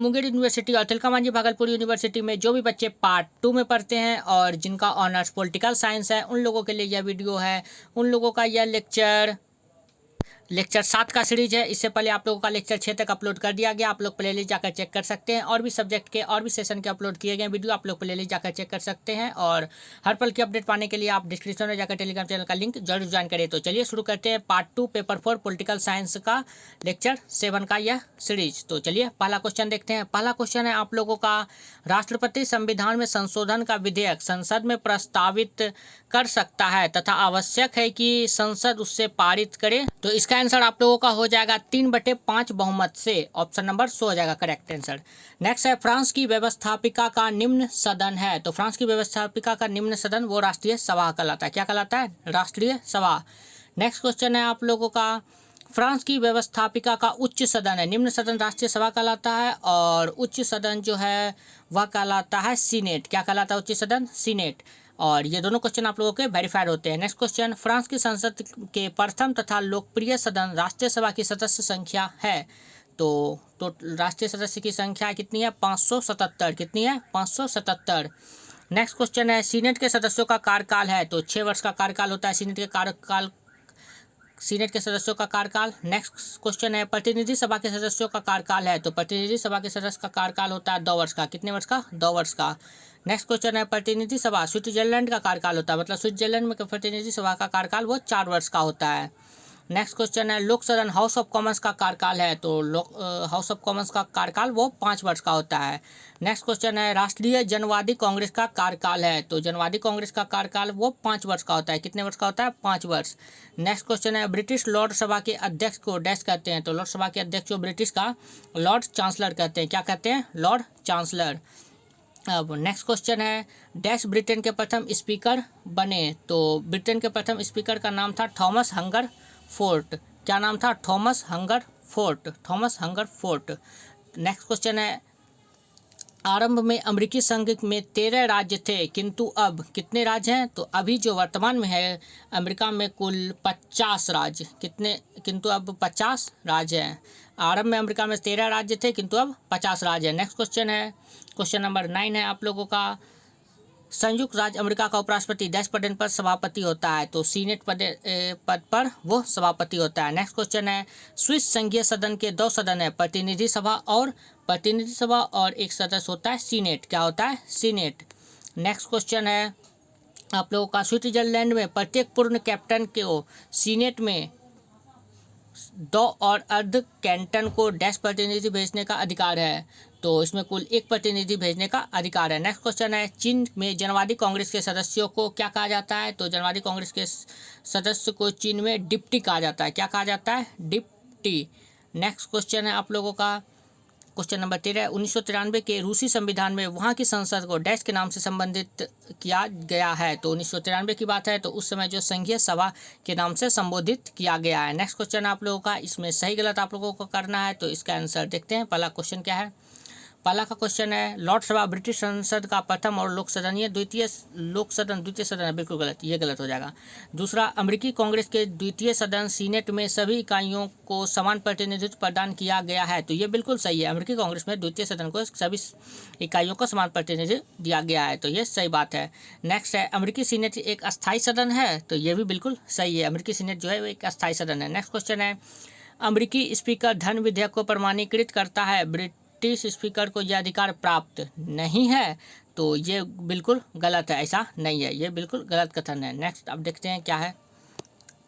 Munger university और Tilka Manjhi Bhagalpur university में जो भी बच्चे पार्ट 2 में पढ़ते हैं और जिनका ऑनर्स पॉलिटिकल साइंस है, उन लोगों के लिए यह वीडियो है। उन लोगों का यह लेक्चर 7 का सीरीज है। इससे पहले आप लोगों का लेक्चर 6 तक अपलोड कर दिया गया। आप लोग प्लेलिस्ट जाकर चेक कर सकते हैं। और भी सब्जेक्ट के और भी सेशन के अपलोड किए गए वीडियो आप लोग प्लेलिस्ट जाकर चेक कर सकते हैं। और हर पल की अपडेट पाने के लिए आप डिस्क्रिप्शन में जाकर टेलीग्राम चैनल का लिंक जरूर ज्वाइन करें। तो चलिए शुरू करते हैं पार्ट 2 पेपर 4 पॉलिटिकल साइंस का लेक्चर 7 का यह सीरीज। तो चलिए पहला क्वेश्चन देखते हैं। पहला क्वेश्चन है आप लोगों का, राष्ट्रपति संविधान में संशोधन का विधेयक संसद में प्रस्तावित कर सकता है तथा आवश्यक है कि संसद उससे पारित करे। तो इसका आंसर आप लोगों का हो जाएगा 3/5 बहुमत से। ऑप्शन नंबर 100 हो जाएगा करेक्ट आंसर। नेक्स्ट है, फ्रांस की व्यवस्थापिका का निम्न सदन है। तो फ्रांस की व्यवस्थापिका का निम्न सदन वो राष्ट्रीय सभा कहलाता है। क्या कहलाता है? राष्ट्रीय सभा। नेक्स्ट क्वेश्चन है आप लोगों का, फ्रांस की व्यवस्थापिका का उच्च सदन है। निम्न सदन राष्ट्रीय सभा कहलाता है और उच्च सदन जो है वह कहलाता है सीनेट। क्या कहलाता है उच्च सदन? सीनेट। और ये दोनों क्वेश्चन आप लोगों के वेरीफाइड होते हैं। नेक्स्ट क्वेश्चन, फ्रांस की संसद के प्रथम तथा लोकप्रिय सदन राष्ट्रीय सभा की सदस्य संख्या है। तो राष्ट्रीय सदस्य की संख्या कितनी है? 577। कितनी है? 577। नेक्स्ट क्वेश्चन है, सीनेट के सदस्यों का कार्यकाल है। तो 6 वर्ष का कार्यकाल होता है सीनेट के सदस्यों का कार्यकाल। नेक्स्ट क्वेश्चन है, प्रतिनिधि सभा के सदस्यों का कार्यकाल है। तो प्रतिनिधि सभा के सदस्य का कार्यकाल होता है 2 वर्ष का। कितने वर्ष का? 2 वर्ष का। नेक्स्ट क्वेश्चन है, प्रतिनिधि सभा स्विट्जरलैंड का कार्यकाल होता है, मतलब स्विट्जरलैंड में प्रतिनिधि सभा का कार्यकाल वो 4 वर्ष का होता है। नेक्स्ट क्वेश्चन है, लोक सदन हाउस ऑफ कॉमन्स का कार्यकाल है। तो हाउस ऑफ कॉमन्स का कार्यकाल वो 5 वर्ष का होता है। नेक्स्ट क्वेश्चन है, राष्ट्रीय जनवादी कांग्रेस का कार्यकाल है। तो जनवादी कांग्रेस का कार्यकाल वो 5 वर्ष का होता है। कितने वर्ष का होता है? 5 वर्ष। नेक्स्ट क्वेश्चन है, ब्रिटिश लॉर्ड सभा के अध्यक्ष को डैश कहते हैं। तो लॉर्ड सभा के अध्यक्ष को ब्रिटिश का लॉर्ड चांसलर कहते हैं। क्या कहते हैं? Lord chancellor. अब नेक्स्ट क्वेश्चन है, डैश ब्रिटेन के प्रथम स्पीकर बने। तो ब्रिटेन के प्रथम स्पीकर का नाम था थॉमस हंगर फोर्ट। क्या नाम था? Thomas hunger fort. Thomas hunger fort. Next question है, आरंभ में अमेरिकी संघ में 13 राज्य थे, किंतु अब कितने राज्य हैं? तो अभी जो वर्तमान में है अमेरिका में कुल 50 राज्य। कितने? किंतु अब 50 राज्य हैं। आरंभ में अमेरिका में 13 राज्य थे, किंतु अब 50 राज्य हैं। नेक्स्ट क्वेश्चन है, क्वेश्चन नंबर 9 है आप लोगों का, संयुक्त राज्य अमेरिका का उपराष्ट्रपति डैश पद पर सभापति होता है। तो सीनेट पद पर वो सभापति होता है। नेक्स्ट क्वेश्चन है, स्विस संघीय सदन के 2 सदन है, प्रतिनिधि सभा और एक सदस्य होता है सीनेट। क्या होता है? सीनेट। नेक्स्ट क्वेश्चन है आप लोगों का, स्विट्जरलैंड में प्रत्येक पूर्ण कैप्टन को सीनेट में 2 और अर्ध कैंटन को डैश प्रतिनिधि भेजने का अधिकार है। तो इसमें कुल 1 प्रतिनिधि भेजने का अधिकार है। नेक्स्ट क्वेश्चन है, चीन में जनवादी कांग्रेस के सदस्यों को क्या कहा जाता है? तो जनवादी कांग्रेस के सदस्य को चीन में डिप्टी कहा जाता है। क्या कहा जाता है? डिप्टी। नेक्स्ट क्वेश्चन है आप लोगों का, क्वेश्चन नंबर 13, 1993 के रूसी संविधान में वहाँ की संसद को डैश के नाम से संबंधित किया गया है। तो 1993 की बात है, तो उस समय जो संघीय सभा के नाम से संबोधित किया गया है। नेक्स्ट क्वेश्चन आप लोगों का, इसमें सही गलत आप लोगों को करना है। तो इसका आंसर देखते हैं। पहला क्वेश्चन क्या है? पहला का क्वेश्चन है, लॉर्ड सभा ब्रिटिश संसद का प्रथम और लोक सदन, ये द्वितीय सदन है। बिल्कुल गलत, ये गलत हो जाएगा। दूसरा, अमेरिकी कांग्रेस के द्वितीय सदन सीनेट में सभी इकाइयों को समान प्रतिनिधित्व प्रदान किया गया है। तो ये बिल्कुल सही है। अमेरिकी कांग्रेस में द्वितीय सदन को सभी इकाइयों को समान प्रतिनिधित्व दिया गया है। तो ये सही बात है। नेक्स्ट है, अमेरिकी सीनेट एक अस्थायी सदन है। तो ये भी बिल्कुल सही है। अमेरिकी सीनेट जो है वो एक अस्थायी सदन है। नेक्स्ट क्वेश्चन है, अमेरिकी स्पीकर धन विधेयक को प्रमाणीकृत करता है, ब्रिटिश स्पीकर को यह अधिकार प्राप्त नहीं है। तो ये बिल्कुल गलत है, ऐसा नहीं है, ये बिल्कुल गलत कथन है। नेक्स्ट अब देखते हैं क्या है।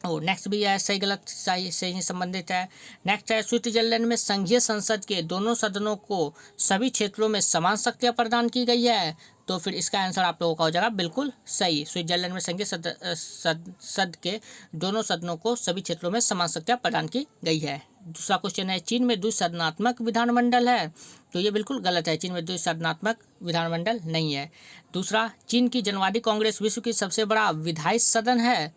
नेक्स्ट भी है, सही गलत सही से ही संबंधित है। नेक्स्ट है, स्विट्जरलैंड में संघीय संसद के दोनों सदनों को सभी क्षेत्रों में समान शक्तियाँ प्रदान की गई है। तो फिर इसका आंसर आप लोगों का हो जाएगा बिल्कुल सही। स्विट्जरलैंड में संघीय सद के दोनों सदनों को सभी क्षेत्रों में समान शक्तियाँ प्रदान की गई है। दूसरा क्वेश्चन है, चीन में द्विसदनात्मक विधानमंडल है। तो ये बिल्कुल गलत है, चीन में द्विसदनात्मक विधानमंडल नहीं है। दूसरा, चीन की जनवादी कांग्रेस विश्व की सबसे बड़ा विधायी सदन है।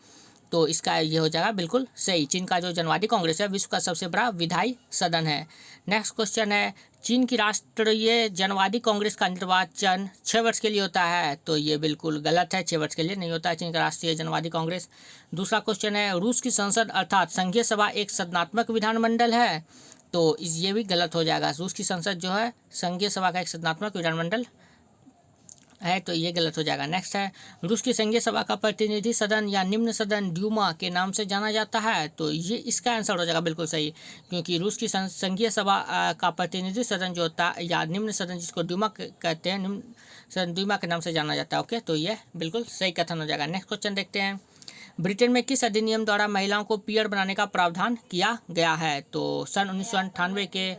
तो इसका ये हो जाएगा बिल्कुल सही। चीन का जो जनवादी कांग्रेस है विश्व का सबसे बड़ा विधायी सदन है। नेक्स्ट क्वेश्चन है, चीन की राष्ट्रीय जनवादी कांग्रेस का निर्वाचन 6 वर्ष के लिए होता है। तो ये बिल्कुल गलत है, 6 वर्ष के लिए नहीं होता है चीन का राष्ट्रीय जनवादी कांग्रेस। दूसरा क्वेश्चन है, रूस की संसद अर्थात संघीय सभा एक सदनात्मक विधानमंडल है। तो ये भी गलत हो जाएगा। रूस की संसद जो है संघीय सभा का एक संसदनात्मक विधानमंडल है, तो ये गलत हो जाएगा। नेक्स्ट है, रूस की संघीय सभा का प्रतिनिधि सदन या निम्न सदन ड्यूमा के नाम से जाना जाता है, तो ये इसका आंसर हो जाएगा बिल्कुल सही, क्योंकि रूस की संघीय सभा का प्रतिनिधि सदन जो होता है या निम्न सदन जिसको ड्यूमा कहते हैं, निम्न सदन ड्यूमा के नाम से जाना जाता है। ओके, तो ये बिल्कुल सही कथन हो जाएगा। नेक्स्ट क्वेश्चन देखते हैं, ब्रिटेन में किस अधिनियम द्वारा महिलाओं को पीरियड बनाने का प्रावधान किया गया है, तो सन 1998 के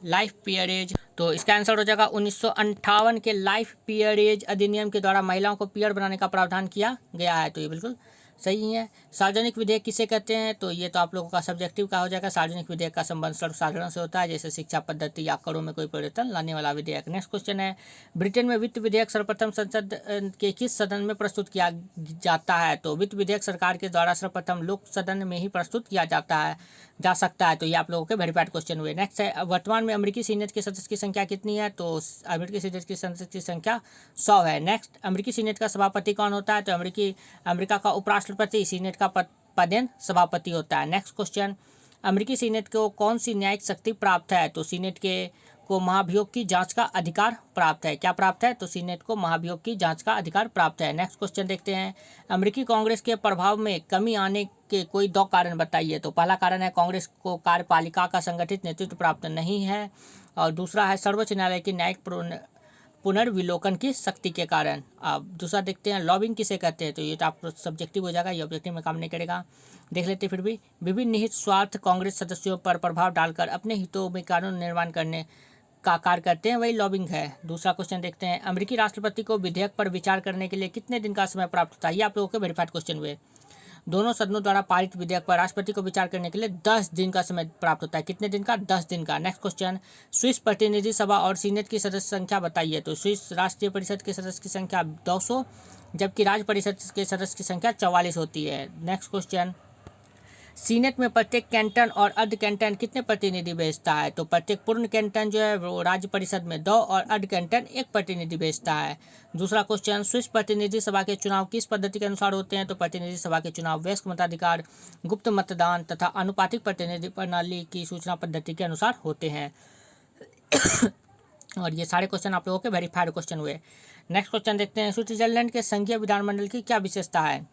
लाइफ पीरियड, तो इसका आंसर हो जाएगा 1958 के लाइफ पीरियड अधिनियम के द्वारा महिलाओं को पीरियड बनाने का प्रावधान किया गया है, तो ये बिल्कुल सही है। सार्वजनिक विधेयक किसे कहते हैं, तो ये तो आप लोगों का सब्जेक्टिव का हो जाएगा। सार्वजनिक विधेयक का संबंध सर्वसाधारण से होता है, जैसे शिक्षा पद्धति या करों में कोई परिवर्तन लाने वाला विधेयक। नेक्स्ट क्वेश्चन है, ब्रिटेन में वित्त विधेयक सर्वप्रथम संसद के किस सदन में प्रस्तुत किया जाता है, तो वित्त विधेयक सरकार के द्वारा सर्वप्रथम लोक सदन में ही प्रस्तुत किया जा सकता है, तो ये आप लोगों के वेरीफाइड क्वेश्चन हुए। नेक्स्ट है, वर्तमान में अमेरिकी सीनेट के सदस्य की संख्या कितनी है, तो अमेरिकी सीनेट की सदस्य की संख्या 100 है। नेक्स्ट, अमेरिकी सीनेट का सभापति कौन होता है, तो अमेरिका का उपराष्ट्रपति सीनेट का पदेन सभापति होता है। नेक्स्ट क्वेश्चन, अमेरिकी सीनेट को कौन सी न्यायिक शक्ति प्राप्त है, तो सीनेट को महाभियोग की जांच का अधिकार प्राप्त है। क्या प्राप्त है, तो सीनेट को महाभियोग की जांच का अधिकार प्राप्त है। नेक्स्ट क्वेश्चन देखते हैं, अमेरिकी कांग्रेस के प्रभाव में कमी आने के कोई 2 कारण बताइए, तो पहला कारण है कांग्रेस को कार्यपालिका का संगठित नेतृत्व प्राप्त नहीं है, और दूसरा है सर्वोच्च न्यायालय की न्यायिक पुनर्विलोकन की शक्ति के कारण। अब दूसरा देखते हैं, लॉबिंग किसे कहते हैं, तो ये तो आप सब्जेक्टिव हो जाएगा, ये ऑब्जेक्टिव में काम नहीं करेगा, देख लेते फिर भी। विभिन्न निहित स्वार्थ कांग्रेस सदस्यों पर प्रभाव डालकर अपने हितों में कानून निर्माण करने का कार्य करते हैं, वही लॉबिंग है। दूसरा क्वेश्चन देखते हैं, अमेरिकी राष्ट्रपति को विधेयक पर विचार करने के लिए कितने दिन का समय प्राप्त होता है, ये आप लोगों के वेरीफाइड क्वेश्चन हुए। दोनों सदनों द्वारा पारित विधेयक पर राष्ट्रपति को विचार करने के लिए 10 दिन का समय प्राप्त होता है। कितने दिन का, 10 दिन का। नेक्स्ट क्वेश्चन, स्विस प्रतिनिधि सभा और सीनेट की सदस्य संख्या बताइए, तो स्विस राष्ट्रीय परिषद के सदस्य की संख्या 200, जबकि राज्य परिषद के सदस्य की संख्या 44 होती है। नेक्स्ट क्वेश्चन, सीनेट में प्रत्येक कैंटन और अर्ध कैंटन कितने प्रतिनिधि भेजता है, तो प्रत्येक पूर्ण कैंटन जो है वो राज्य परिषद में 2 और अर्ध कैंटन 1 प्रतिनिधि भेजता है। दूसरा क्वेश्चन, स्विस प्रतिनिधि सभा के चुनाव किस पद्धति के अनुसार होते हैं, तो प्रतिनिधि सभा के चुनाव वयस्क मताधिकार, गुप्त मतदान तथा अनुपातिक प्रतिनिधि प्रणाली की सूचना पद्धति के अनुसार होते हैं। और ये सारे क्वेश्चन आप लोगों के वेरीफाइड क्वेश्चन हुए। नेक्स्ट क्वेश्चन देखते हैं, स्विट्जरलैंड के संघीय विधानमंडल की क्या विशेषता है,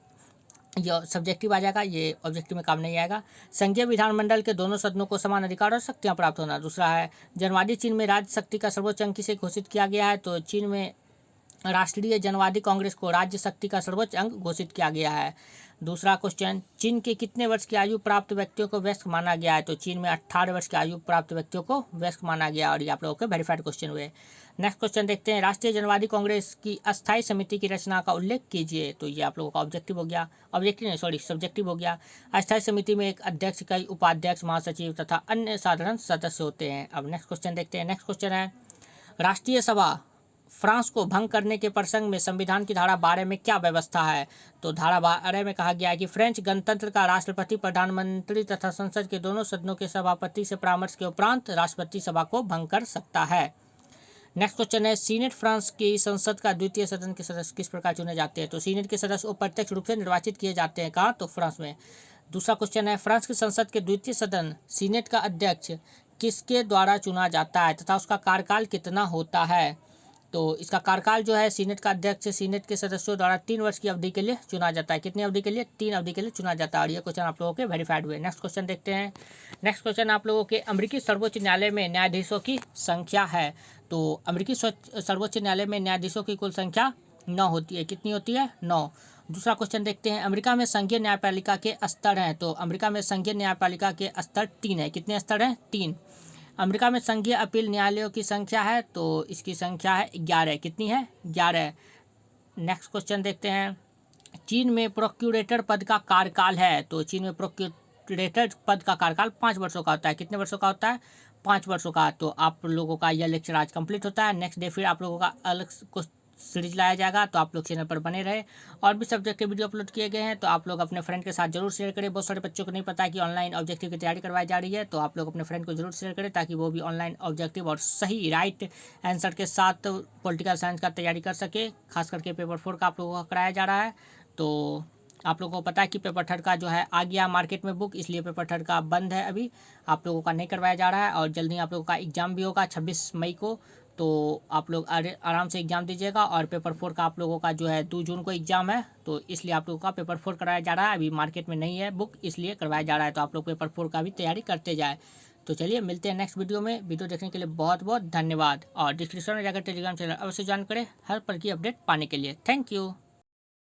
ये सब्जेक्टिव आ जाएगा, ये ऑब्जेक्टिव में काम नहीं आएगा। संघीय विधानमंडल के दोनों सदनों को समान अधिकार और शक्तियां प्राप्त होना। दूसरा है, जनवादी चीन में राज्य शक्ति का सर्वोच्च अंग किसे घोषित किया गया है, तो चीन में राष्ट्रीय जनवादी कांग्रेस को राज्य शक्ति का सर्वोच्च अंग घोषित किया गया है। दूसरा क्वेश्चन, चीन के कितने वर्ष की आयु प्राप्त व्यक्तियों को वयस्क माना गया है, तो चीन में 18 वर्ष की आयु प्राप्त व्यक्तियों को वयस्क माना गया, और ये आप लोगों के वेरीफाइड क्वेश्चन हुए। नेक्स्ट क्वेश्चन देखते हैं, राष्ट्रीय जनवादी कांग्रेस की अस्थायी समिति की रचना का उल्लेख कीजिए, तो ये आप लोगों का ऑब्जेक्टिव हो गया, ऑब्जेक्टिव नहीं सॉरी सब्जेक्टिव हो गया। अस्थायी समिति में एक अध्यक्ष, कई उपाध्यक्ष, महासचिव तथा अन्य साधारण सदस्य होते हैं। अब नेक्स्ट क्वेश्चन देखते हैं। नेक्स्ट क्वेश्चन है, राष्ट्रीय सभा फ्रांस को भंग करने के प्रसंग में संविधान की धारा 12 में क्या व्यवस्था है, तो धारा 12 में कहा गया है कि फ्रेंच गणतंत्र का राष्ट्रपति, प्रधानमंत्री तथा संसद के दोनों सदनों के सभापति से परामर्श के उपरांत राष्ट्रपति सभा को भंग कर सकता है। नेक्स्ट क्वेश्चन है, सीनेट फ्रांस की संसद का द्वितीय सदन के सदस्य किस प्रकार चुने जाते हैं, तो सीनेट के सदस्य अप्रत्यक्ष रूप से निर्वाचित किए जाते हैं, कहाँ, तो फ्रांस में। दूसरा क्वेश्चन है, फ्रांस की संसद के द्वितीय सदन सीनेट का अध्यक्ष किसके द्वारा चुना जाता है तथा उसका कार्यकाल कितना होता है, तो इसका कार्यकाल जो है सीनेट का अध्यक्ष सीनेट के सदस्यों द्वारा 3 वर्ष की अवधि के लिए चुना जाता है। कितनी अवधि के लिए, 3 अवधि के लिए चुना जाता है, और ये क्वेश्चन आप लोगों के वेरीफाइड हुए। नेक्स्ट क्वेश्चन देखते हैं। नेक्स्ट क्वेश्चन आप लोगों के, अमेरिकी सर्वोच्च न्यायालय में न्यायाधीशों की संख्या है, तो अमेरिकी सर्वोच्च न्यायालय में न्यायाधीशों की कुल संख्या 9 होती है। कितनी होती है, 9। दूसरा क्वेश्चन देखते हैं, अमेरिका में संघीय न्यायपालिका के स्तर हैं, तो अमेरिका में संघीय न्यायपालिका के स्तर 3 है। कितने स्तर हैं, 3। अमेरिका में संघीय अपील न्यायालयों की संख्या है, तो इसकी संख्या है 11। कितनी है, 11। नेक्स्ट क्वेश्चन देखते हैं, चीन में प्रोक्यूरेटर पद का कार्यकाल है, तो चीन में प्रोक्यूरेटर पद का कार्यकाल 5 वर्षों का होता है। कितने वर्षों का होता है, 5 वर्षों का। तो आप लोगों का यह लेक्चर आज कंप्लीट होता है। नेक्स्ट डे फिर आप लोगों का अलग कुछ सीरीज लाया जाएगा, तो आप लोग चैनल पर बने रहे। और भी सब्जेक्ट के वीडियो अपलोड किए गए हैं, तो आप लोग अपने फ्रेंड के साथ जरूर शेयर करें। बहुत सारे बच्चों को नहीं पता है कि ऑनलाइन ऑब्जेक्टिव की तैयारी करवाई जा रही है, तो आप लोग अपने फ्रेंड को जरूर शेयर करें, ताकि वो भी ऑनलाइन ऑब्जेक्टिव और सही राइट आंसर के साथ पॉलिटिकल साइंस का तैयारी कर सके। खास करके पेपर 4 का आप लोगों का कराया जा रहा है, तो आप लोगों को पता है कि पेपर थर्ड का जो है आ गया मार्केट में बुक, इसलिए पेपर थर्ड का बंद है, अभी आप लोगों का नहीं करवाया जा रहा है। और जल्दी आप लोगों का एग्ज़ाम भी होगा 26 मई को, तो आप लोग आराम से एग्ज़ाम दीजिएगा। और पेपर 4 का आप लोगों का जो है 2 जून को एग्ज़ाम है, तो इसलिए आप लोगों का पेपर 4 कराया जा रहा है। अभी मार्केट में नहीं है बुक, इसलिए करवाया जा रहा है, तो आप लोग पेपर 4 का भी तैयारी करते जाए। तो चलिए मिलते हैं नेक्स्ट वीडियो में। वीडियो देखने के लिए बहुत बहुत धन्यवाद। और डिस्क्रिप्शन में जाकर टेलीग्राम चैनल अवश्य ज्वाइन करें हर पर की अपडेट पाने के लिए। Thank you.